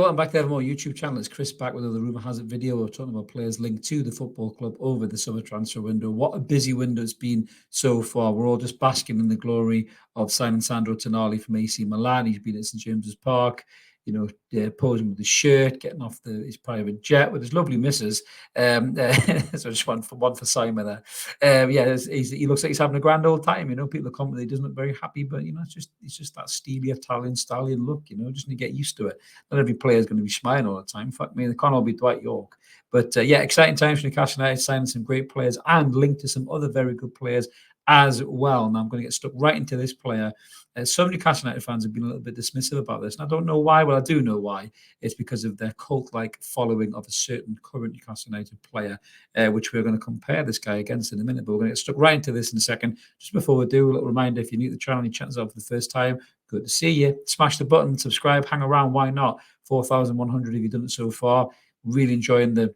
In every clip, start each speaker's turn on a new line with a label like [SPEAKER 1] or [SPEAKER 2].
[SPEAKER 1] welcome back to the More YouTube channel. It's Chris back with another Rumour Has It video. We're talking about players linked to the football club over the summer transfer window. What a busy window it's been so far. We're all just basking in the glory of signing Sandro Tonali from AC Milan. He's been at St James's Park, posing with his shirt, getting off his private jet with his lovely missus. So just one for Simon there. He looks like he's having a grand old time. People are commenting he doesn't look very happy, but it's just that steely Italian stallion look. Just need to get used to it. Not every player is going to be smiling all the time. Fuck me, they can't all be Dwight York. But exciting times for Newcastle United, signing some great players and linked to some other very good players as well. Now I'm going to get stuck right into this player. Some Newcastle United fans have been a little bit dismissive about this, and I don't know why. Well, I do know why. It's because of their cult-like following of a certain current Newcastle United player, which we're going to compare this guy against in a minute. But we're going to get stuck right into this in a second. Just before we do, a little reminder: if you're new to the channel and you check us out for the first time, good to see you. Smash the button, subscribe, hang around. Why not? 4,100 if you've done it so far. Really enjoying the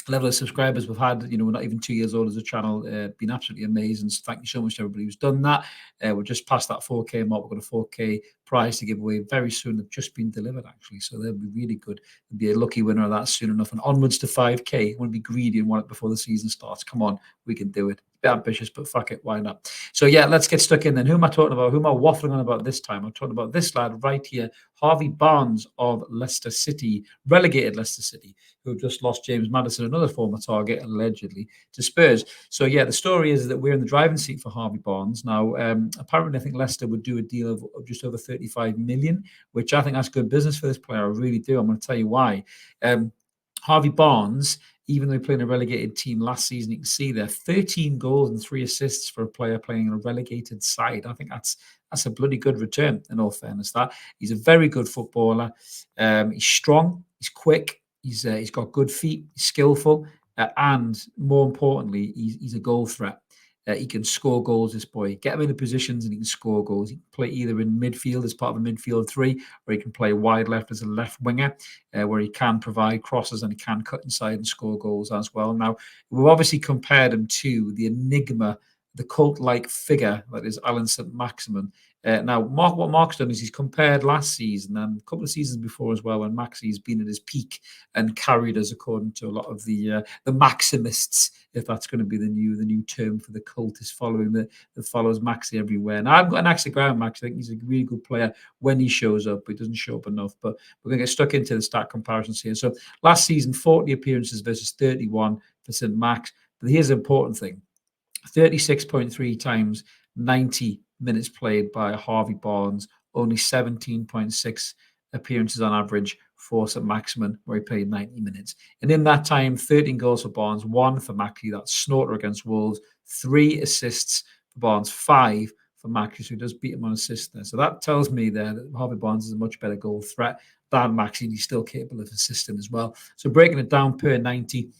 [SPEAKER 1] level of subscribers we've had. We're not even 2 years old as a channel. Been absolutely amazing. So thank you so much to everybody who's done that. We're just past that 4K mark. We've got a 4K prize to give away very soon. They've just been delivered, actually, so they'll be really good. There'll be a lucky winner of that soon enough, and onwards to 5K. I want to be greedy and want it before the season starts. Come on, we can do it. A bit ambitious, but fuck it, why not? So let's get stuck in then. Who am I talking about? Who am I waffling on about this time? I'm talking about this lad right here, Harvey Barnes of Leicester City, relegated Leicester City, who just lost James Maddison, another former target, allegedly, to Spurs. So the story is that we're in the driving seat for Harvey Barnes. Now, apparently, I think Leicester would do a deal of just over 35 million, which I think that's good business for this player. I really do. I'm going to tell you why. Harvey Barnes, even though he played in a relegated team last season, you can see there 13 goals and 3 assists for a player playing in a relegated side. I think that's a bloody good return, in all fairness. That he's a very good footballer. He's strong. He's quick. He's got good feet. He's skillful, and more importantly, he's a goal threat. He can score goals, this boy. Get him into positions and he can score goals. He can play either in midfield as part of a midfield three, or he can play wide left as a left winger, where he can provide crosses and he can cut inside and score goals as well. Now, we've obviously compared him to the enigma, the cult-like figure that is saint-maximin. Now, what Mark's done is he's compared last season and a couple of seasons before as well, when Maxi's been at his peak and carried us, according to a lot of the maximists, if that's going to be the new term for the cult, is following that follows Maxi everywhere. Now, I've got an axe to ground Max. I think he's a really good player when he shows up, but he doesn't show up enough. But we're going to get stuck into the stat comparisons here. So last season, 40 appearances versus 31 for St. Max. But here's the important thing: 36.3 times 90 minutes played by Harvey Barnes, only 17.6 appearances on average for saint-maximin, where he played 90 minutes. And in that time, 13 goals for Barnes, 1 for Maxi, that snorter against Wolves, 3 assists for Barnes, 5 for Maxi, so he does beat him on assists there. So that tells me there that Harvey Barnes is a much better goal threat than Maxi, and he's still capable of assisting as well. So breaking it down per 90,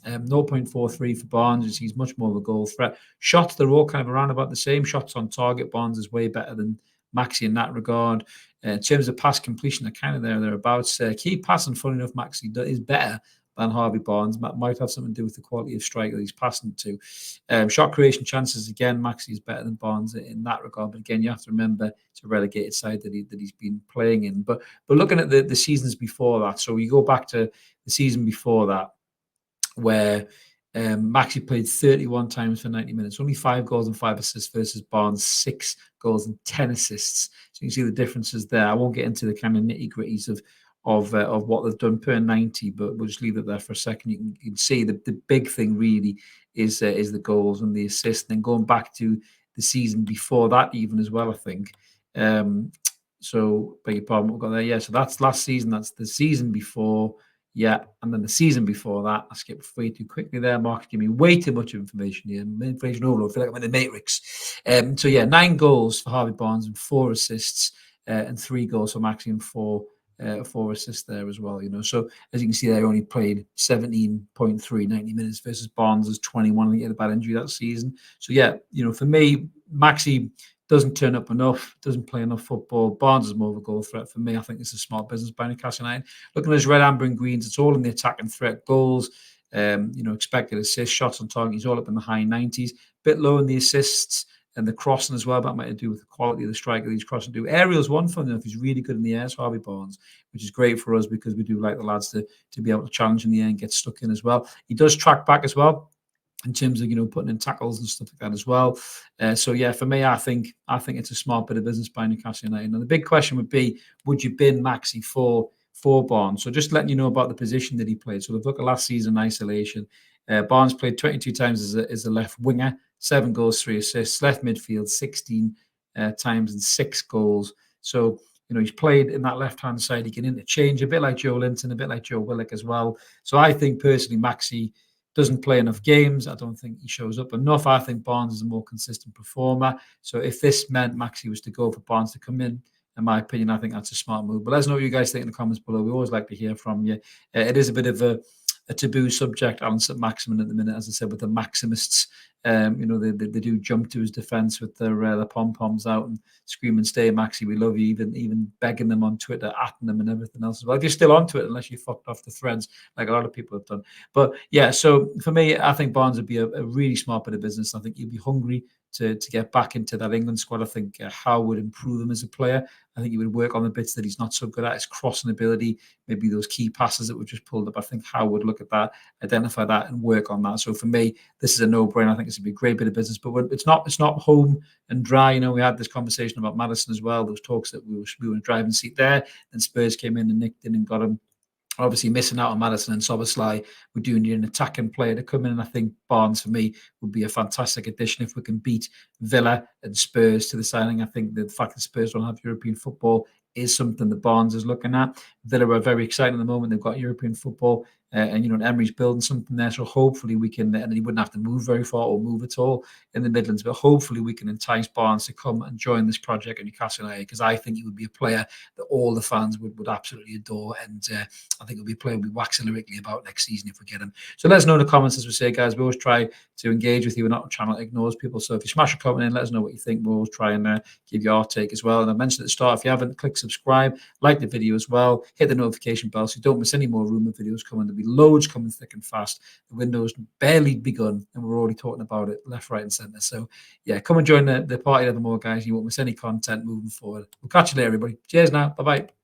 [SPEAKER 1] 0.43 for Barnes. He's much more of a goal threat. Shots, they're all kind of around about the same. Shots on target, Barnes is way better than Maxi in that regard. In terms of pass completion, they're kind of thereabouts. Key passing, funny enough, Maxi is better than Harvey Barnes. That might have something to do with the quality of strike that he's passing to. Shot creation chances, again, Maxi is better than Barnes in that regard. But again, you have to remember it's a relegated side that he's been playing in. But looking at the seasons before that, so you go back to the season before that, where Maxi played 31 times for 90 minutes, only 5 goals and 5 assists versus Barnes, 6 goals and 10 assists. So you can see the differences there. I won't get into the kind of nitty-gritties of what they've done per 90, but we'll just leave it there for a second. You can see the big thing really is the goals and the assists. And then going back to the season before that even as well, I think. So, beg your pardon, what we've got there. Yeah, so that's last season. That's the season before. Yeah, and then the season before that, I skipped way too quickly there. Mark, give me way too much information here. Information overload. I feel like I'm in the Matrix. 9 goals for Harvey Barnes and 4 assists, and 3 goals for Maxi and 4 assists there as well. So as you can see, they only played 17.3 90 minutes versus Barnes' 21. He had a bad injury that season. So for me, Maxi doesn't turn up enough, doesn't play enough football. Barnes is more of a goal threat for me. I think it's a smart business by Newcastle United. Looking at his red, amber, and greens, it's all in the attacking threat. Goals, expected assists, shots on target, he's all up in the high 90s. Bit low in the assists, and the crossing as well. That might have to do with the quality of the striker he's crossing to. Aerial's one fun enough. He's really good in the air, so Harvey Barnes, which is great for us because we do like the lads to be able to challenge in the air and get stuck in as well. He does track back as well in terms of putting in tackles and stuff like that as well. So yeah, for me, I think it's a smart bit of business by Newcastle United. And the big question would be, would you bin Maxi for Barnes? So just letting you know about the position that he played. So we've looked at last season in isolation. Barnes played 22 times as a left winger, 7 goals, 3 assists. Left midfield, 16 times and 6 goals. So he's played in that left-hand side. He can interchange a bit like Joe Linton, a bit like Joe Willock as well. So I think personally, Maxi doesn't play enough games. I don't think he shows up enough. I think Barnes is a more consistent performer. So if this meant Maxi was to go for Barnes to come in my opinion, I think that's a smart move. But let us know what you guys think in the comments below. We always like to hear from you. It is a bit of a taboo subject, Alan Saint-Maximin, at the minute, as I said, with the Maximists. They do jump to his defence with their pom-poms out and screaming, "Stay, Maxi, we love you," even begging them on Twitter, atting them and everything else as well. If you're still onto it, unless you fucked off the threads, like a lot of people have done. But yeah, so for me, I think Barnes would be a really smart bit of business. I think he'd be hungry to get back into that England squad. I think Howe would improve him as a player. I think he would work on the bits that he's not so good at, his crossing ability, maybe those key passes that were just pulled up. I think Howe would look at that, identify that, and work on that. So for me, this is a no-brainer. I think it's going to be a great bit of business, but it's not home and dry. We had this conversation about Maddison as well. Those talks that we were in the driving seat there, and Spurs came in and nicked in and got him. Obviously missing out on Maddison and Soboslai. We're doing an attacking player to come in, and I think Barnes for me would be a fantastic addition if we can beat Villa and Spurs to the signing. I think the fact that Spurs don't have European football is something that Barnes is looking at. Villa are very excited at the moment. They've got European football, and Emery's building something there. So hopefully we can, and he wouldn't have to move very far or move at all in the Midlands, but hopefully we can entice Barnes to come and join this project in Newcastle United, because I think he would be a player that all the fans would absolutely adore, and I think it'll be a player we'll be waxing lyrically about next season if we get him. So let us know in the comments, as we say, guys. We always try to engage with you. We're not a channel that ignores people. So if you smash a comment in, let us know what you think. We'll always try and give you our take as well. And I mentioned at the start, if you haven't, click subscribe, like the video as well, hit the notification bell so you don't miss any more rumour videos coming. There'll be loads coming thick and fast. The window's barely begun, and we're already talking about it left, right, and centre. So yeah, come and join the party a little more, guys. You won't miss any content moving forward. We'll catch you later, everybody. Cheers now. Bye-bye.